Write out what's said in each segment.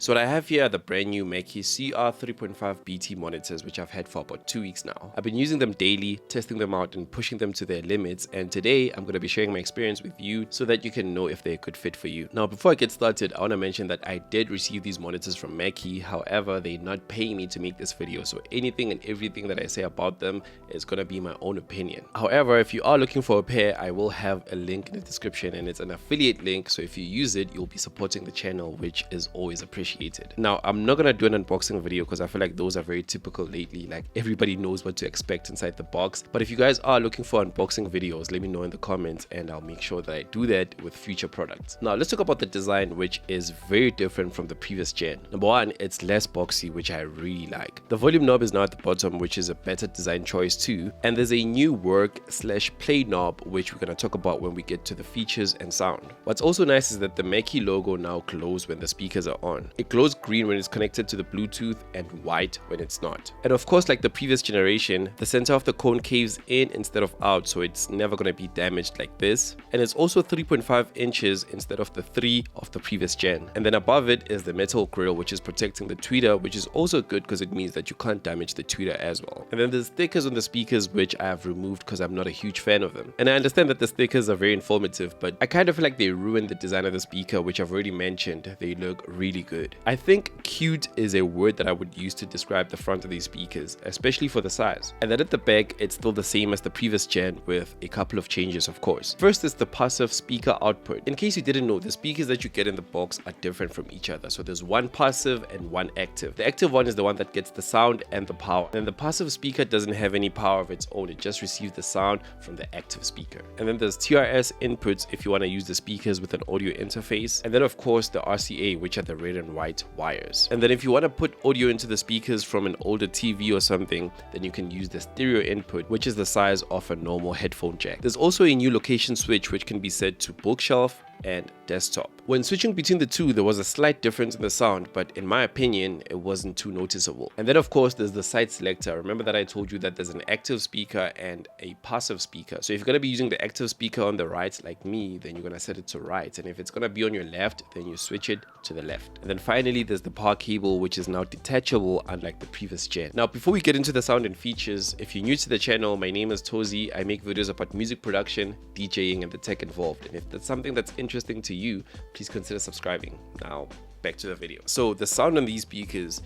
So what I have here are the brand new Mackie CR3.5 BT monitors, which I've had for about 2 weeks now. I've been using them daily, testing them out and pushing them to their limits, and today I'm going to be sharing my experience with you so that you can know if they're a good fit for you. Now before I get started, I want to mention that I did receive these monitors from Mackie, however they're not paying me to make this video, so anything and everything that I say about them is going to be my own opinion. However, if you are looking for a pair, I will have a link in the description and it's an affiliate link, so if you use it you'll be supporting the channel, which is always appreciated. Now I'm not gonna do an unboxing video because I feel like those are very typical lately, like everybody knows what to expect inside the box. But if you guys are looking for unboxing videos, let me know in the comments and I'll make sure that I do that with future products. Now let's talk about the design, which is very different from the previous gen. Number one, it's less boxy, which I really like. The volume knob is now at the bottom, which is a better design choice too, and there's a new work/play knob, which we're gonna talk about when we get to the features and sound. What's also nice is that the Mackie logo now glows when the speakers are on. It glows green when it's connected to the Bluetooth and white when it's not. And of course, like the previous generation, the center of the cone caves in instead of out, so it's never going to be damaged like this. And it's also 3.5 inches instead of the 3 of the previous gen. And then above it is the metal grill, which is protecting the tweeter, which is also good because it means that you can't damage the tweeter as well. And then there's stickers on the speakers, which I have removed because I'm not a huge fan of them. And I understand that the stickers are very informative, but I kind of feel like they ruined the design of the speaker, which I've already mentioned. They look really good. I think cute is a word that I would use to describe the front of these speakers, especially for the size. And then at the back, it's still the same as the previous gen with a couple of changes, of course. First is the passive speaker output. In case you didn't know, the speakers that you get in the box are different from each other. So there's one passive and one active. The active one is the one that gets the sound and the power. And the passive speaker doesn't have any power of its own. It just receives the sound from the active speaker. And then there's TRS inputs if you want to use the speakers with an audio interface. And then of course the RCA, which are the red and white wires. And then if you want to put audio into the speakers from an older TV or something, then you can use the stereo input, which is the size of a normal headphone jack. There's also a new location switch which can be set to bookshelf and desktop. When switching between the two, there was a slight difference in the sound, but in my opinion, it wasn't too noticeable. And then of course, there's the side selector. Remember that I told you that there's an active speaker and a passive speaker. So if you're gonna be using the active speaker on the right, like me, then you're gonna set it to right. And if it's gonna be on your left, then you switch it to the left. And then finally, there's the power cable, which is now detachable, unlike the previous gen. Now, before we get into the sound and features, if you're new to the channel, my name is Tozi. I make videos about music production, DJing, and the tech involved. And if that's something that's interesting to you, please consider subscribing. Now back to the video. So the sound on these speakers,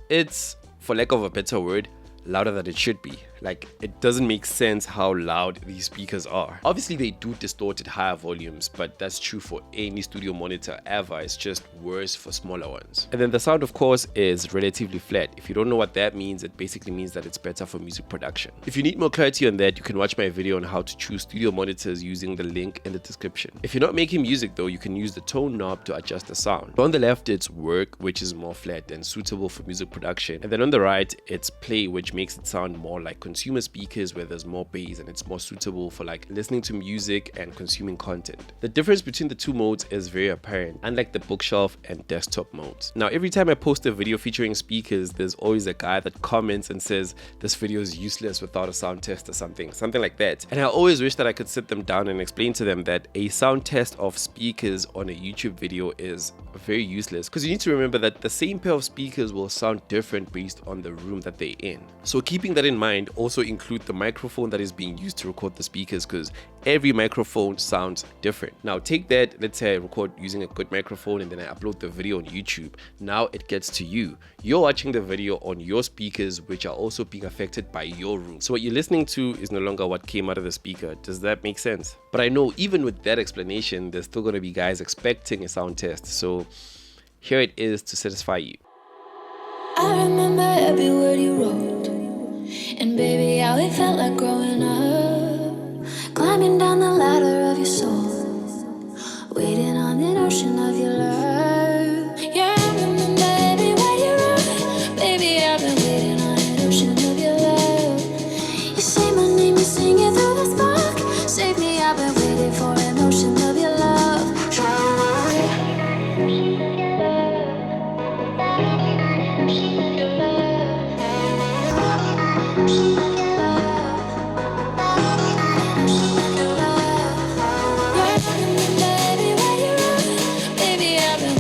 it's, for lack of a better word, louder than it should be. Like, it doesn't make sense how loud these speakers are. Obviously they do distort at higher volumes, but that's true for any studio monitor ever. It's just worse for smaller ones. And then the sound, of course, is relatively flat. If you don't know what that means, it basically means that it's better for music production. If you need more clarity on that, you can watch my video on how to choose studio monitors using the link in the description. If you're not making music though, you can use the tone knob to adjust the sound. On the left, it's work, which is more flat and suitable for music production. And then on the right, it's play, which makes it sound more like consumer speakers where there's more bass and it's more suitable for like listening to music and consuming content. The difference between the two modes is very apparent, unlike the bookshelf and desktop modes. Now every time I post a video featuring speakers, there's always a guy that comments and says this video is useless without a sound test or something like that. And I always wish that I could sit them down and explain to them that a sound test of speakers on a YouTube video is very useless, because you need to remember that the same pair of speakers will sound different based on the room that they're in. So keeping that in mind, also include the microphone that is being used to record the speakers, because every microphone sounds different. Now take that, let's say I record using a good microphone and then I upload the video on YouTube. Now it gets to you. You're watching the video on your speakers, which are also being affected by your room. So what you're listening to is no longer what came out of the speaker. Does that make sense? But I know even with that explanation, there's still going to be guys expecting a sound test. So here it is to satisfy you. I remember every word you wrote, and baby, how it felt like growing up, climbing down the ladder of your soul, waiting on an ocean of your love. Yeah, I remember every word you wrote, baby, I've been waiting on an ocean of your love. You say my name, you sing it through the spark, save me, I've been waiting for an ocean of your love. Baby, I've been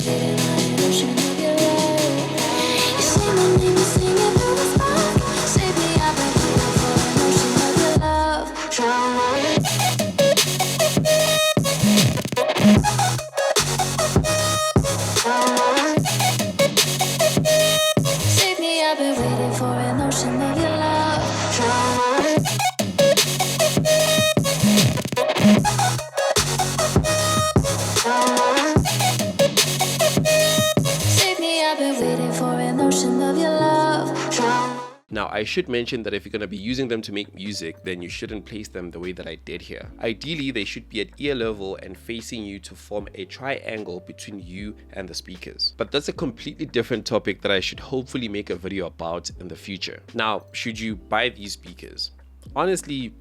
Now, I should mention that if you're going to be using them to make music, then you shouldn't place them the way that I did here. Ideally, they should be at ear level and facing you to form a triangle between you and the speakers. But that's a completely different topic that I should hopefully make a video about in the future. Now, should you buy these speakers? Honestly,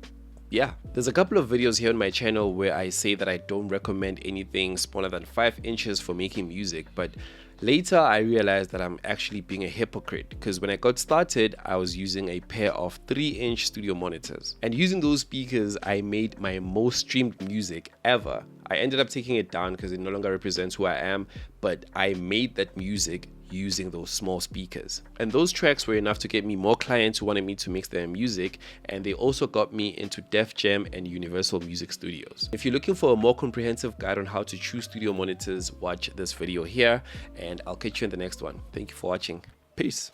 yeah, there's a couple of videos here on my channel where I say that I don't recommend anything smaller than 5 inches for making music, but later I realized that I'm actually being a hypocrite, because when I got started, I was using a pair of 3-inch studio monitors, and using those speakers, I made my most streamed music ever. I ended up taking it down because it no longer represents who I am, but I made that music using those small speakers, and those tracks were enough to get me more clients who wanted me to mix their music, and they also got me into Def Jam and Universal Music Studios. If you're looking for a more comprehensive guide on how to choose studio monitors, watch this video here, and I'll catch you in the next one. Thank you for watching. Peace.